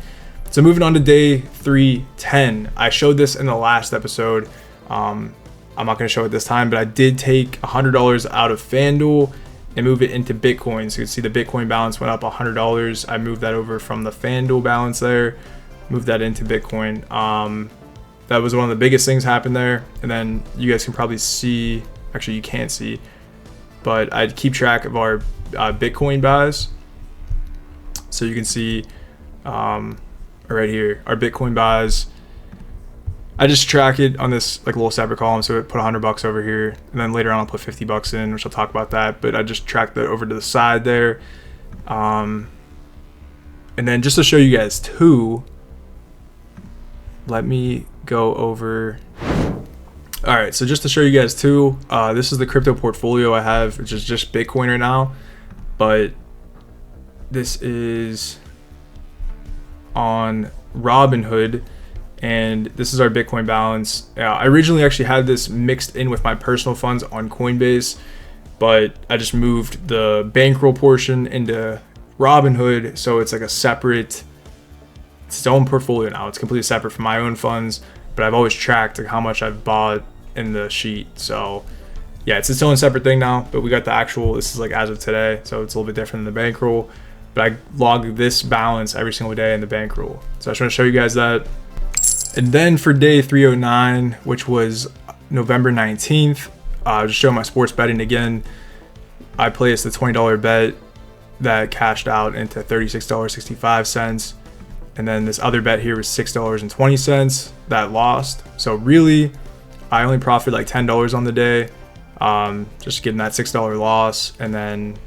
So moving on to day 310. I showed this in the last episode. I'm not going to show it this time, but I did take $100 out of FanDuel and move it into Bitcoin. So you can see the Bitcoin balance went up $100. I moved that over from the FanDuel balance there, moved that into Bitcoin. That was one of the biggest things happened there. And then you guys can probably see, actually you can't see, but I'd keep track of our Bitcoin buys. So you can see right here, our Bitcoin buys. I just track it on this like little separate column. So I put $100 over here, and then later on I'll put $50 in, which I'll talk about that. But I just track that over to the side there. And then just to show you guys too, let me go over. All right, so just to show you guys too, this is the crypto portfolio I have, which is just Bitcoin right now. But this is on Robinhood. And this is our Bitcoin balance. I originally actually had this mixed in with my personal funds on Coinbase, but I just moved the Bankroll portion into Robinhood, so it's like a separate, it's its own portfolio now. It's completely separate from my own funds, but I've always tracked like how much I've bought in the sheet. So yeah, it's its own separate thing now, but we got the actual, this is like as of today, so it's a little bit different than the Bankroll, but I log this balance every single day in the Bankroll. So I just want to show you guys that. And then for day 309, which was November 19th, just showing my sports betting again. I placed a $20 bet that cashed out into $36.65. And then this other bet here was $6.20 that lost. So really, I only profited like $10 on the day, just getting that $6 loss. And then,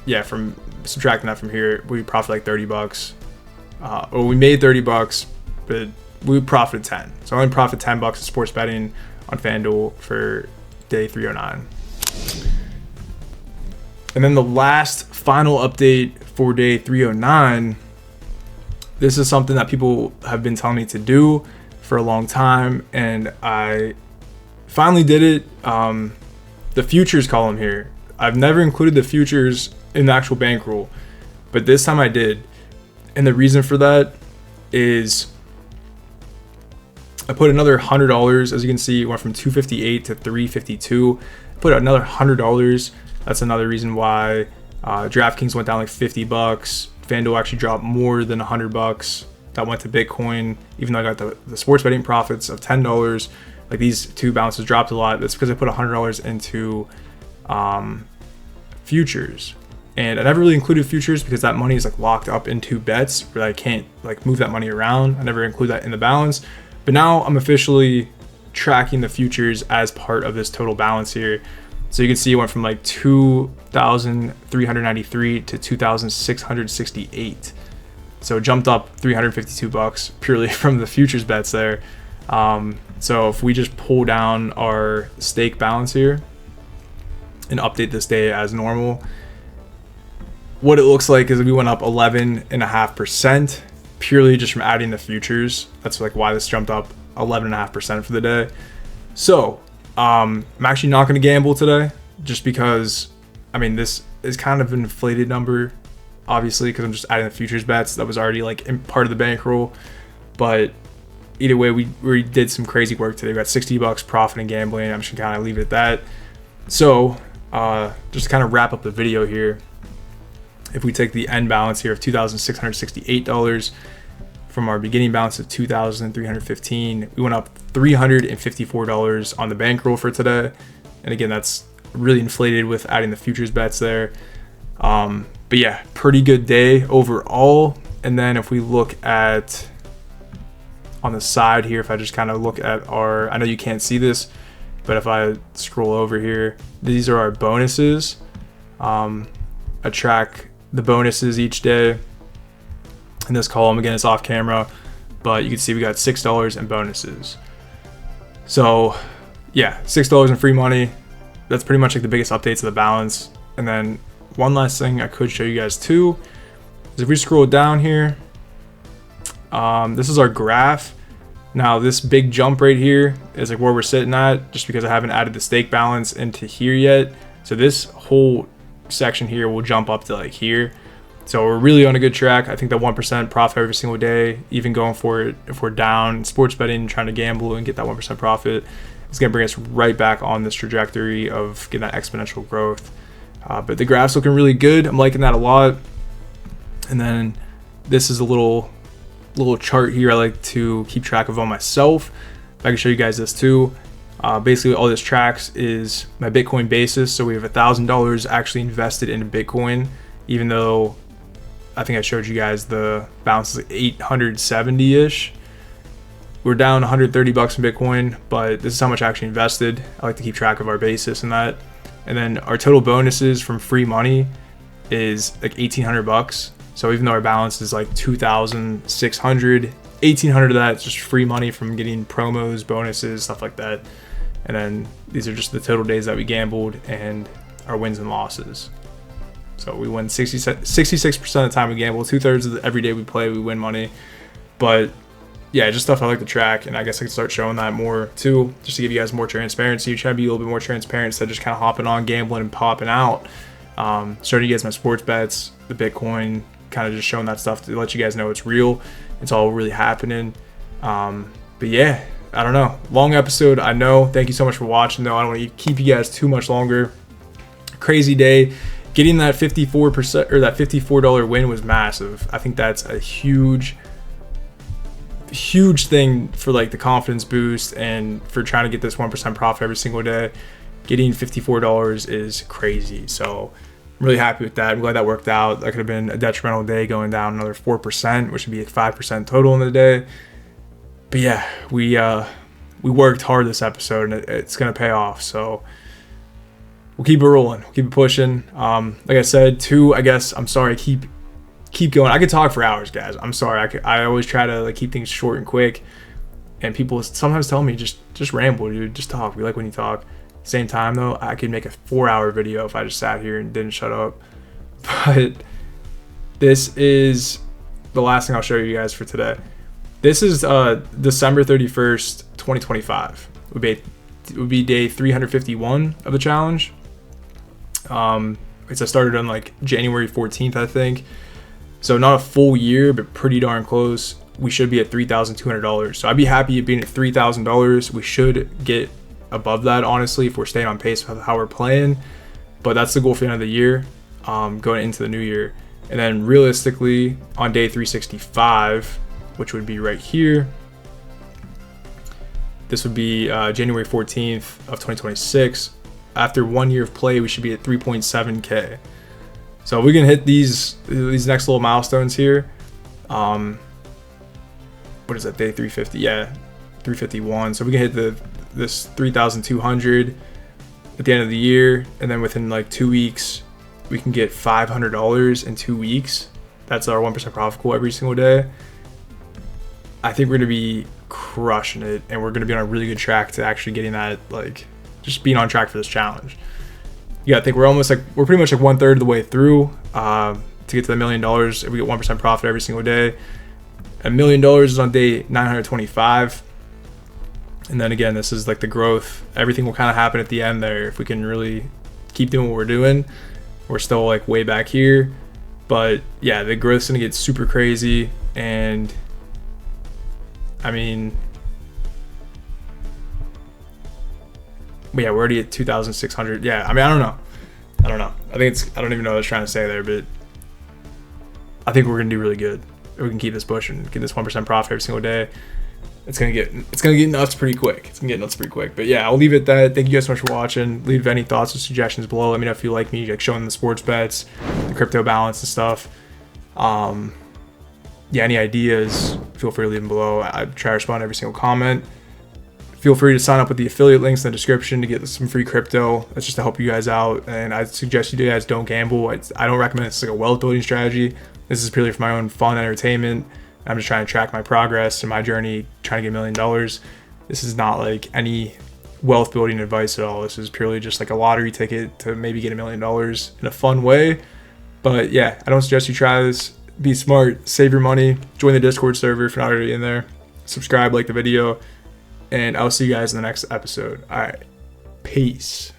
yeah, from subtracting that from here, we profited like $30. Well, we made $30, but we profited 10. So I only profit $10 in sports betting on FanDuel for day 309. And then the last final update for day 309. This is something that people have been telling me to do for a long time, and I finally did it. The futures column here. I've never included the futures in the actual bankroll, but this time I did. And the reason for that is I put another $100. As you can see, it went from $258 to $352. I put another $100. That's another reason why DraftKings went down like $50. FanDuel actually dropped more than $100. That went to Bitcoin, even though I got the sports betting profits of $10. Like like these two balances dropped a lot. That's because I put $100 into futures, and I never really included futures because that money is like locked up into bets where I can't like move that money around. I never include that in the balance, but now I'm officially tracking the futures as part of this total balance here. So you can see it went from like 2,393 to 2,668. So it jumped up $352 purely from the futures bets there. So if we just pull down our stake balance here and update this day as normal, what it looks like is we went up 11.5% purely just from adding the futures. That's like why this jumped up 11.5% for the day. So I'm actually not going to gamble today just because, I mean, this is kind of an inflated number, obviously, because I'm just adding the futures bets that was already like in part of the bankroll. But either way, we did some crazy work today. We got $60 profit in gambling. I'm just gonna kind of leave it at that. So just to kind of wrap up the video here, if we take the end balance here of $2,668 from our beginning balance of $2,315, we went up $354 on the bankroll for today. And again, that's really inflated with adding the futures bets there. But yeah, pretty good day overall. And then if we look at on the side here, if I just kind of look at our, I know you can't see this, but if I scroll over here, these are our bonuses. I track the bonuses each day in this column. Again, it's off camera, but you can see we got $6 in bonuses. So yeah, $6 in free money. That's pretty much like the biggest updates of the balance. And then one last thing I could show you guys too is if we scroll down here, this is our graph. Now this big jump right here is like where we're sitting at, just because I haven't added the stake balance into here yet. So this whole section here will jump up to like here. So we're really on a good track. I think that 1% profit every single day, even going for it if we're down sports betting, trying to gamble and get that 1% profit, it's gonna bring us right back on this trajectory of getting that exponential growth. But the graph's looking really good. I'm liking that a lot. And then this is a little chart here I like to keep track of on myself. I can show you guys this too. Basically all this tracks is my Bitcoin basis. So we have $1,000 actually invested into Bitcoin, even though I think I showed you guys the balance is 870-ish. We're down 130 bucks in Bitcoin, but this is how much I actually invested. I like to keep track of our basis and that. And then our total bonuses from free money is like 1,800 bucks. So even though our balance is like 2,600, 1,800 of that is just free money from getting promos, bonuses, stuff like that. And then these are just the total days that we gambled and our wins and losses. So we win 66% of the time we gamble, 2/3 of every day we play, we win money. But yeah, just stuff I like to track, and I guess I can start showing that more too, just to give you guys more transparency. Try to be a little bit more transparent instead of just kind of hopping on, gambling, and popping out. Showing you guys my sports bets, the Bitcoin, kind of just showing that stuff to let you guys know it's real. It's all really happening. But yeah, I don't know. Long episode, I know. Thank you so much for watching, though. I don't want to keep you guys too much longer. Crazy day. Getting that 54% or that $54 win was massive. I think that's a huge thing for like the confidence boost and for trying to get this 1% profit every single day. Getting $54 is crazy. So I'm really happy with that. I'm glad that worked out. That could have been a detrimental day going down another 4%, which would be a 5% total in the day. But yeah, we worked hard this episode, and it's gonna pay off. So we'll keep it rolling. We'll keep it pushing. Like I said, too, I guess I'm sorry. I keep going. I could talk for hours, guys. I'm sorry. I always try to like keep things short and quick, and people sometimes tell me just ramble, dude. Just talk. We like when you talk. Same time though, I could make a 4-hour video if I just sat here and didn't shut up. But this is the last thing I'll show you guys for today. This is December 31st, 2025. It would be day 351 of the challenge. I started on like January 14th, I think. So not a full year, but pretty darn close. We should be at $3,200. So I'd be happy being at $3,000. We should get above that, honestly, if we're staying on pace with how we're playing. But that's the goal for the end of the year, going into the new year. And then realistically, on day 365, which would be right here, This would be January 14th of 2026. After 1 year of play, we should be at 3.7K. So we can hit these next little milestones here. What is that, day 350? Yeah, 351. So we can hit this 3,200 at the end of the year, and then within like 2 weeks, we can get $500 in 2 weeks. That's our 1% profit goal every single day. I think we're gonna be crushing it, and we're gonna be on a really good track to actually getting that, like, just being on track for this challenge. You gotta think we're pretty much like 1/3 of the way through to get to the $1 million. If we get 1% profit every single day, $1 million is on day 925. And then again, this is like the growth. Everything will kind of happen at the end there. If we can really keep doing what we're doing, we're still like way back here. But yeah, the growth's gonna get super crazy. And I mean, but yeah, we're already at 2,600. Yeah, I mean, I don't know. I don't even know what I was trying to say there, but I think we're gonna do really good. If we can keep this pushing, get this 1% profit every single day, it's gonna get nuts pretty quick. But yeah, I'll leave it at that. Thank you guys so much for watching. Leave any thoughts or suggestions below. Let me know if you like me like showing the sports bets, the crypto balance and stuff. Yeah, any ideas, feel free to leave them below. I try to respond to every single comment. Feel free to sign up with the affiliate links in the description to get some free crypto. That's just to help you guys out. And I suggest you guys don't gamble. I don't recommend this as like a wealth building strategy. This is purely for my own fun entertainment. I'm just trying to track my progress and my journey, trying to get $1 million. This is not like any wealth building advice at all. This is purely just like a lottery ticket to maybe get $1 million in a fun way. But yeah, I don't suggest you try this. Be smart, save your money, join the Discord server if you're not already in there, subscribe, like the video, and I'll see you guys in the next episode. All right, peace.